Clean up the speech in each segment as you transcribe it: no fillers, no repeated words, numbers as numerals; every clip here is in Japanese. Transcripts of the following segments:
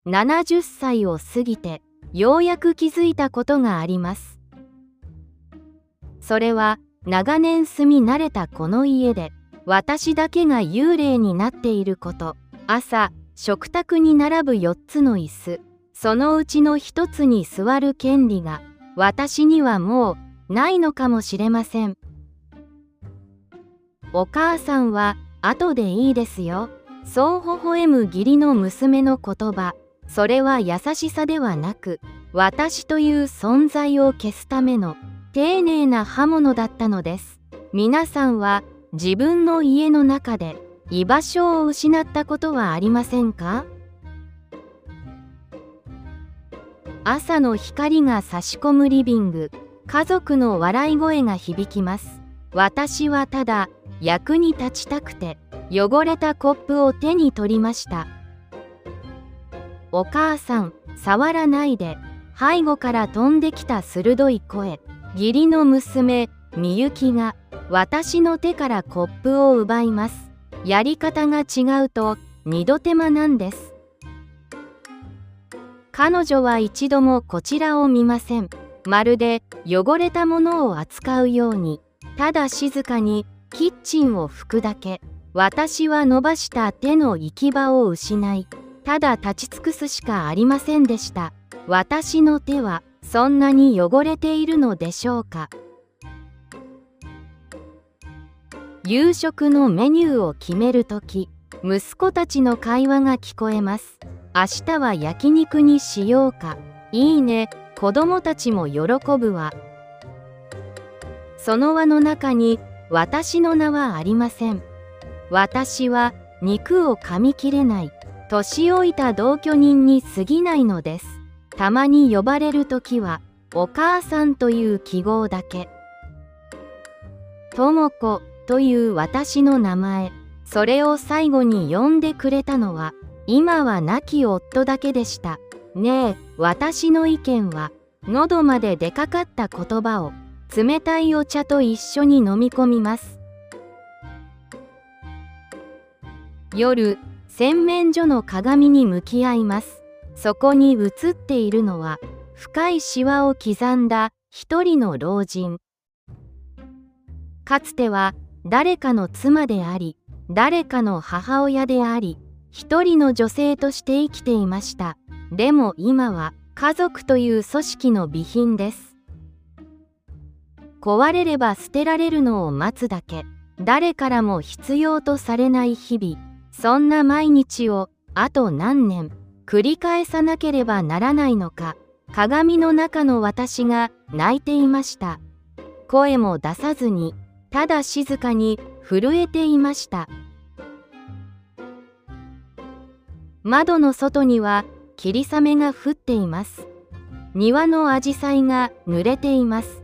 70歳を過ぎてようやく気づいたことがあります。それは長年住み慣れたこの家で私だけが幽霊になっていること。朝、食卓に並ぶ4つの椅子、そのうちの1つに座る権利が私にはもうないのかもしれません。お母さんは後でいいですよ。そう微笑む義理の娘の言葉。それは優しさではなく、私という存在を消すための丁寧な刃物だったのです。皆さんは自分の家の中で居場所を失ったことはありませんか？朝の光が差し込むリビング、家族の笑い声が響きます。私はただ役に立ちたくて汚れたコップを手に取りました。お母さん、触らないで。背後から飛んできた鋭い声。義理の娘、みゆきが私の手からコップを奪います。やり方が違うと二度手間なんです。彼女は一度もこちらを見ません。まるで汚れたものを扱うように、ただ静かにキッチンを拭くだけ。私は伸ばした手の行き場を失い、ただ立ち尽くすしかありませんでした。私の手はそんなに汚れているのでしょうか。夕食のメニューを決めるとき、息子たちの会話が聞こえます。明日は焼肉にしようか。いいね、子供たちも喜ぶわ。その輪の中に私の名はありません。私は肉を噛み切れない、年老いた同居人に過ぎないのです。たまに呼ばれるときは、お母さんという記号だけ。とも子という私の名前、それを最後に呼んでくれたのは、今は亡き夫だけでした。ねえ、私の意見は、喉まで出かかった言葉を、冷たいお茶と一緒に飲み込みます。夜、洗面所の鏡に向き合います。そこに映っているのは、深いシワを刻んだ一人の老人。かつては誰かの妻であり、誰かの母親であり、一人の女性として生きていました。でも今は家族という組織の備品です。壊れれば捨てられるのを待つだけ。誰からも必要とされない日々。そんな毎日をあと何年繰り返さなければならないのか。鏡の中の私が泣いていました。声も出さずに、ただ静かに震えていました。窓の外には霧雨が降っています。庭のアジサイが濡れています。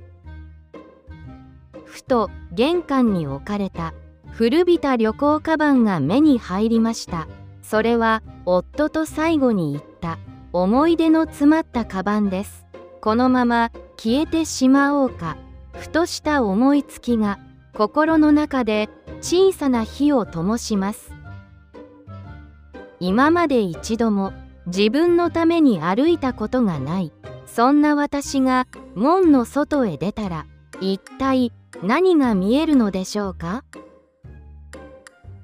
ふと玄関に置かれた古びた旅行カバンが目に入りました。それは夫と最後に言った思い出の詰まったカバンです。このまま消えてしまおうか。ふとした思いつきが心の中で小さな火を灯します。今まで一度も自分のために歩いたことがない。そんな私が門の外へ出たら一体何が見えるのでしょうか。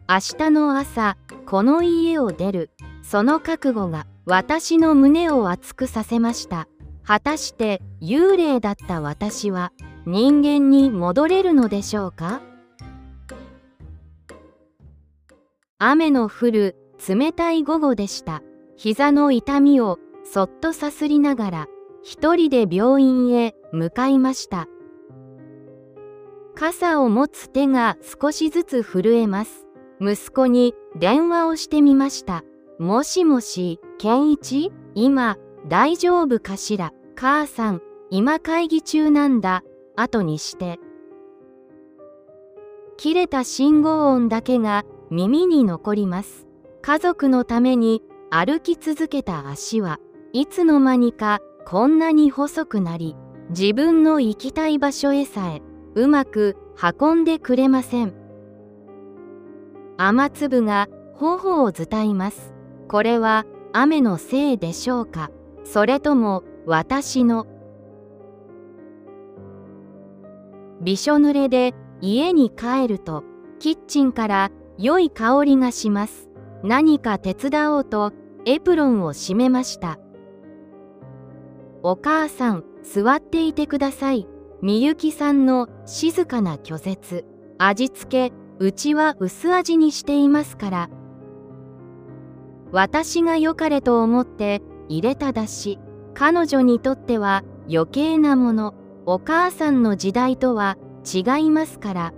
明日の朝この家を出る、その覚悟が私の胸を熱くさせました。果たして幽霊だった私は人間に戻れるのでしょうか。雨の降る冷たい午後でした。膝の痛みをそっとさすりながら一人で病院へ向かいました。傘を持つ手が少しずつ震えます。息子に電話をしてみました。もしもし、健一？今大丈夫かしら。母さん、今会議中なんだ。後にして。切れた信号音だけが耳に残ります。家族のために歩き続けた足はいつの間にかこんなに細くなり、自分の行きたい場所へさえうまく運んでくれません。雨粒が頬を伝います。これは雨のせいでしょうか、それとも私の。びしょ濡れで家に帰ると、キッチンから良い香りがします。何か手伝おうとエプロンを閉めました。お母さん、座っていてください。みゆきさんの静かな拒絶。味付け、うちは薄味にしていますから。私が良かれと思って入れただし、彼女にとっては余計なもの。お母さんの時代とは違いますから。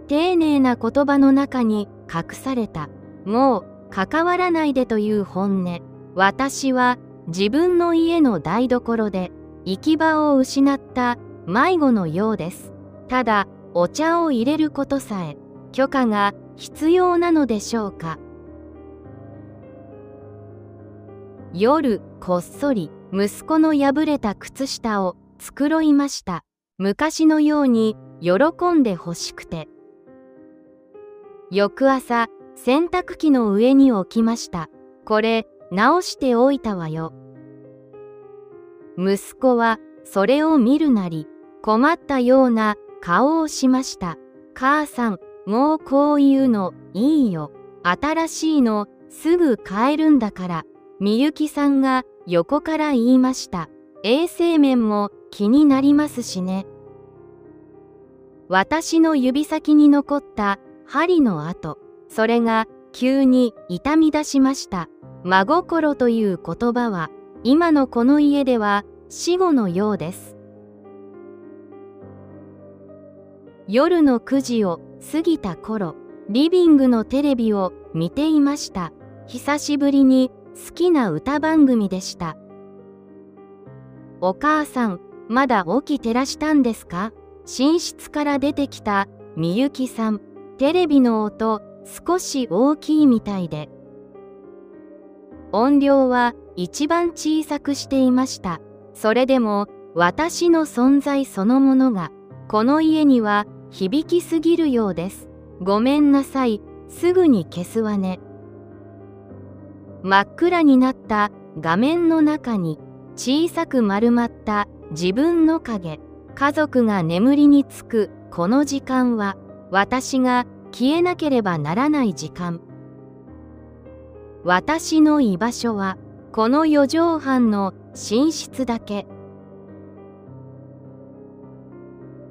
丁寧な言葉の中に隠された、もう関わらないでという本音。私は自分の家の台所で行き場を失った迷子のようです。ただお茶を入れることさえ許可が必要なのでしょうか。夜こっそり息子の破れた靴下を繕いました。昔のように喜んでほしくて。翌朝、洗濯機の上に置きました。これ直しておいたわよ。息子はそれを見るなり困ったような顔をしました。母さん、もうこういうのいいよ。新しいのすぐ買えるんだから。みゆきさんが横から言いました。衛生面も気になりますしね。私の指先に残った針の跡、それが急に痛み出しました。真心という言葉は今のこの家では死語のようです。夜の9時を過ぎた頃、リビングのテレビを見ていました。久しぶりに好きな歌番組でした。お母さん、まだ起きてらしたんですか？寝室から出てきたみゆきさん。テレビの音少し大きいみたいで。音量は一番小さくしていました。それでも私の存在そのものがこの家には響きすぎるようです。ごめんなさい、すぐに消すわね。真っ暗になった画面の中に小さく丸まった自分の影。家族が眠りにつくこの時間は私が消えなければならない時間。私の居場所はこの4畳半の寝室だけ。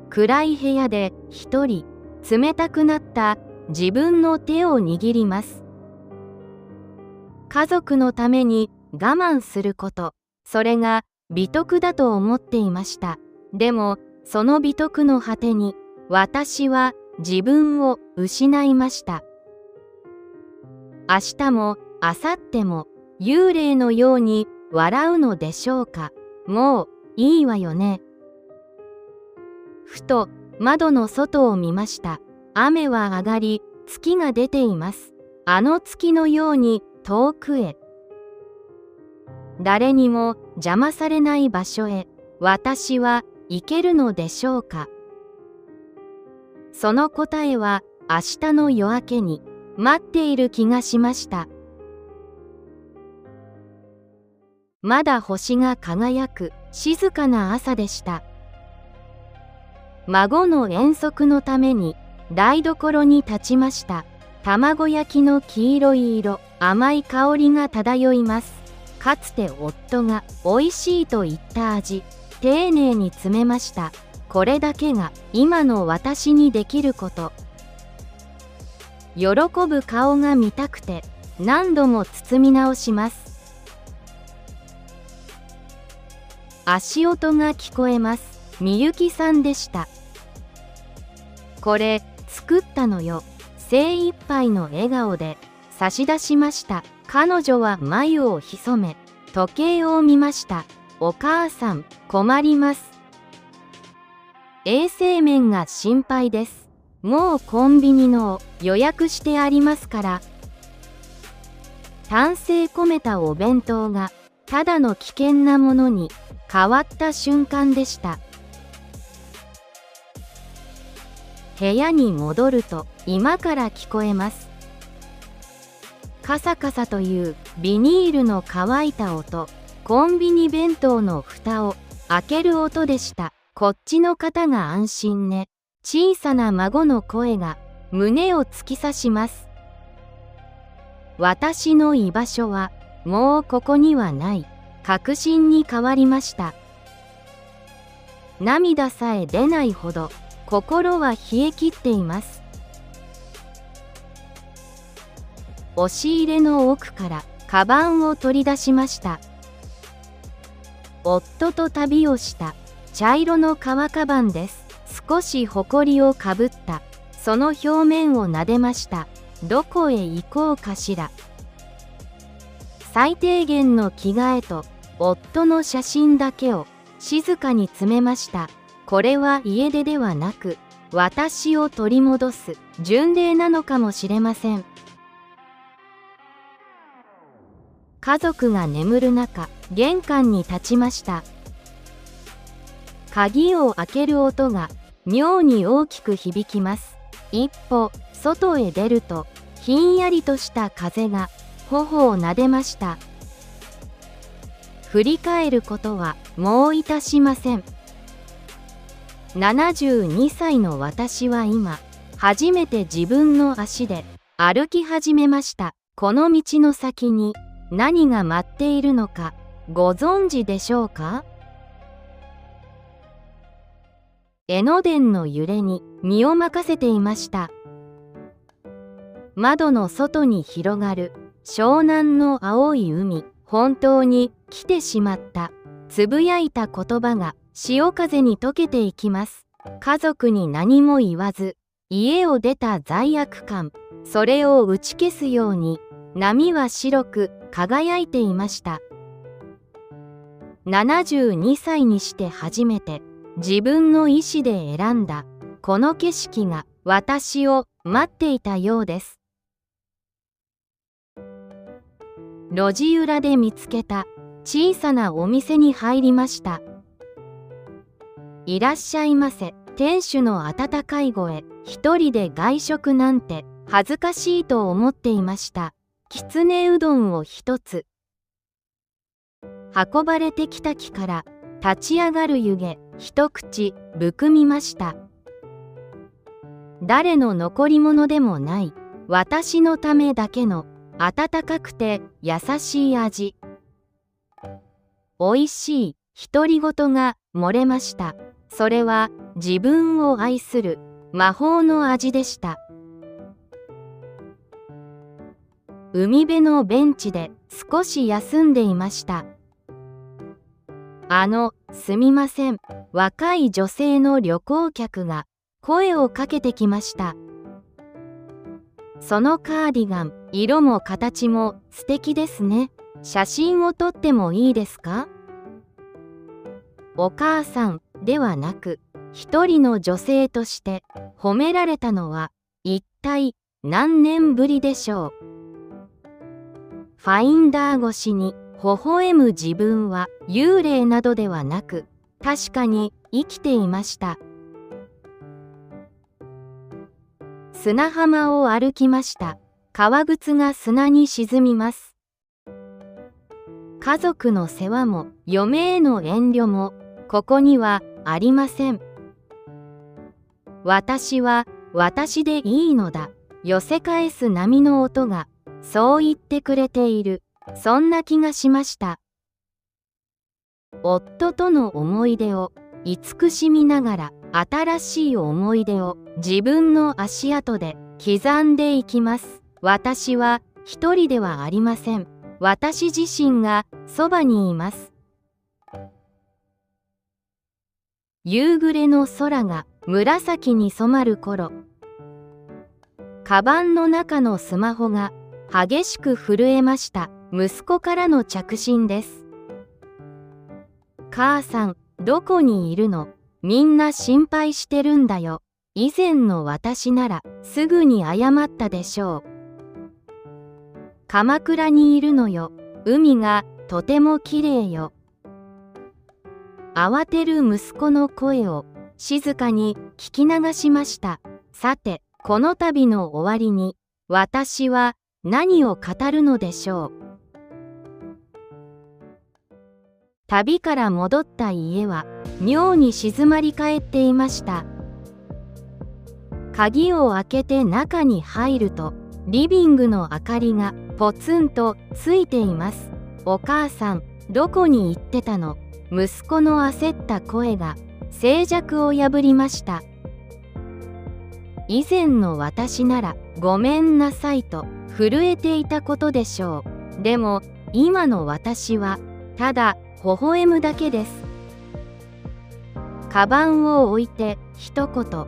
暗い部屋で一人冷たくなった自分の手を握ります。家族のために我慢すること、それが美徳だと思っていました。でもその美徳の果てに私は自分を失いました。明日も明後日も幽霊のように笑うのでしょうか。もういいわよね。ふと窓の外を見ました。雨は上がり、月が出ています。あの月のように遠くへ。誰にも邪魔されない場所へ私は行けるのでしょうか。その答えは明日の夜明けに待っている気がしました。まだ星が輝く静かな朝でした。孫の遠足のために台所に立ちました。卵焼きの黄色い色、甘い香りが漂います。かつて夫が美味しいと言った味、丁寧に詰めました。これだけが今の私にできること。喜ぶ顔が見たくて何度も包み直します。足音が聞こえます。みゆきさんでした。これ作ったのよ。精一杯の笑顔で差し出しました。彼女は眉を潜め時計を見ました。お母さん、困ります。衛生面が心配です。もうコンビニのを予約してありますから。丹精込めたお弁当がただの危険なものに変わった瞬間でした。部屋に戻ると今から聞こえます。カサカサというビニールの乾いた音、コンビニ弁当の蓋を開ける音でした。こっちの方が安心ね。小さな孫の声が胸を突き刺します。私の居場所はもうここにはない。確信に変わりました。涙さえ出ないほど心は冷え切っています。押し入れの奥からカバンを取り出しました。夫と旅をした茶色の革カバンです。少しほこりをかぶったその表面を撫でました。どこへ行こうかしら。最低限の着替えと夫の写真だけを静かに詰めました。これは家出ではなく私を取り戻す巡礼なのかもしれません。家族が眠る中、玄関に立ちました。鍵を開ける音が妙に大きく響きます。一歩外へ出るとひんやりとした風が頬を撫でました。振り返ることはもういたしません。72歳の私は今、初めて自分の足で歩き始めました。この道の先に何が待っているのかご存知でしょうか？江ノ電の揺れに身を任せていました。窓の外に広がる湘南の青い海、本当に来てしまった。つぶやいた言葉が潮風に溶けていきます。家族に何も言わず、家を出た罪悪感、それを打ち消すように、波は白く輝いていました。72歳にして初めて、自分の意志で選んだ、この景色が私を待っていたようです。路地裏で見つけた小さなお店に入りました。いらっしゃいませ。店主の温かい声。一人で外食なんて恥ずかしいと思っていました。きつねうどんを一つ。運ばれてきた木から立ち上がる湯気、一口含みました。誰の残り物でもない、私のためだけの温かくて優しい味。おいしい独り言が漏れました。それは自分を愛する魔法の味でした。海辺のベンチで少し休んでいました。すみません。若い女性の旅行客が声をかけてきました。そのカーディガン、色も形も素敵ですね。写真を撮ってもいいですか？お母さんではなく、一人の女性として褒められたのは一体何年ぶりでしょう。ファインダー越しに微笑む自分は幽霊などではなく、確かに生きていました。砂浜を歩きました。革靴が砂に沈みます。家族の世話も嫁への遠慮もここにはありません。私は私でいいのだ。寄せ返す波の音がそう言ってくれている。そんな気がしました。夫との思い出を慈しみながら新しい思い出を自分の足跡で刻んでいきます。私は一人ではありません。私自身がそばにいます。夕暮れの空が紫に染まる頃、カバンの中のスマホが激しく震えました。息子からの着信です。母さん、どこにいるの？みんな心配してるんだよ。以前の私ならすぐに謝ったでしょう。鎌倉にいるのよ。海がとてもきれいよ。慌てる息子の声を静かに聞き流しました。さて、この旅の終わりに、私は何を語るのでしょう。旅から戻った家は妙に静まり返っていました。鍵を開けて中に入ると、リビングの明かりがポツンとついています。お母さん、どこに行ってたの？息子の焦った声が静寂を破りました。以前の私ならごめんなさいと震えていたことでしょう。でも今の私はただ微笑むだけです。カバンを置いて一言、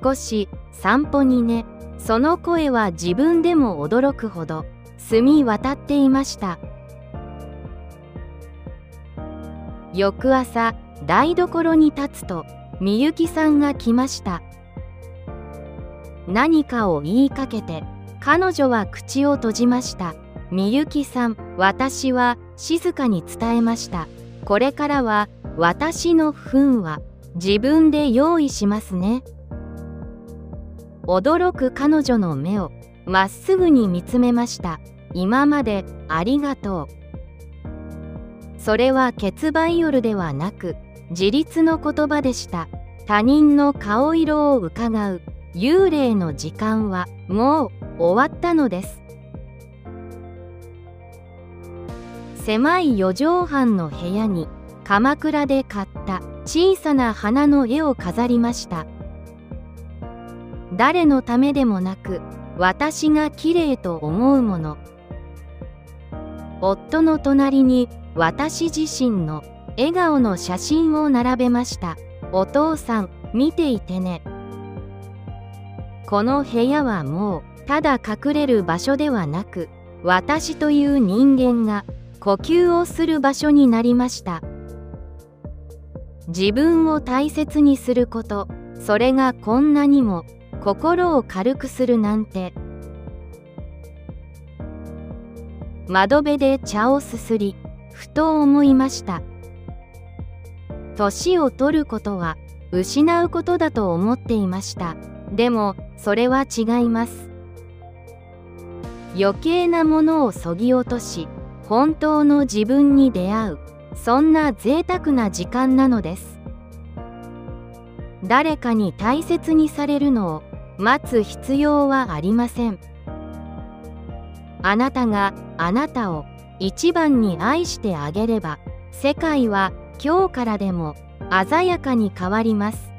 少し散歩にね。その声は自分でも驚くほど澄み渡っていました。翌朝、台所に立つとみゆきさんが来ました。何かを言いかけて彼女は口を閉じました。みゆきさん、私は静かに伝えました。これからは私の糞は自分で用意しますね。驚く彼女の目をまっすぐに見つめました。今までありがとう。それはケバイオルではなく自立の言葉でした。他人の顔色をうかがう幽霊の時間はもう終わったのです。狭い4畳半の部屋に鎌倉で買った小さな花の絵を飾りました。誰のためでもなく私がきれいと思うもの。夫の隣に私自身の笑顔の写真を並べました。お父さん、見ていてね。この部屋はもうただ隠れる場所ではなく、私という人間が呼吸をする場所になりました。自分を大切にすること、それがこんなにも心を軽くするなんて。窓辺で茶をすすり、ふと思いました。年を取ることは失うことだと思っていました。でもそれは違います。余計なものをそぎ落とし、本当の自分に出会う、そんな贅沢な時間なのです。誰かに大切にされるのを待つ必要はありません。あなたがあなたを一番に愛してあげれば、世界は今日からでも鮮やかに変わります。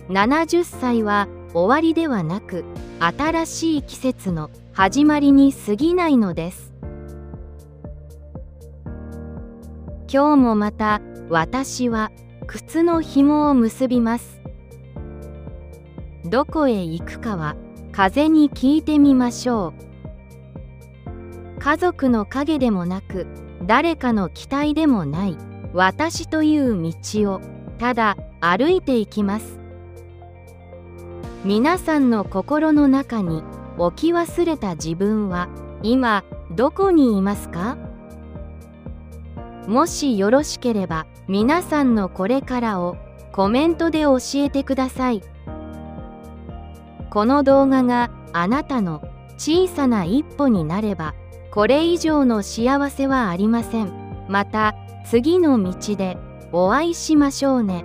70歳は終わりではなく、新しい季節の始まりに過ぎないのです。今日もまた私は靴の紐を結びます。どこへ行くかは風に聞いてみましょう。家族の影でもなく、誰かの期待でもない私という道をただ歩いていきます。皆さんの心の中に置き忘れた自分は今どこにいますか？もしよろしければ皆さんのこれからをコメントで教えてください。この動画があなたの小さな一歩になれば、これ以上の幸せはありません。また次の道でお会いしましょうね。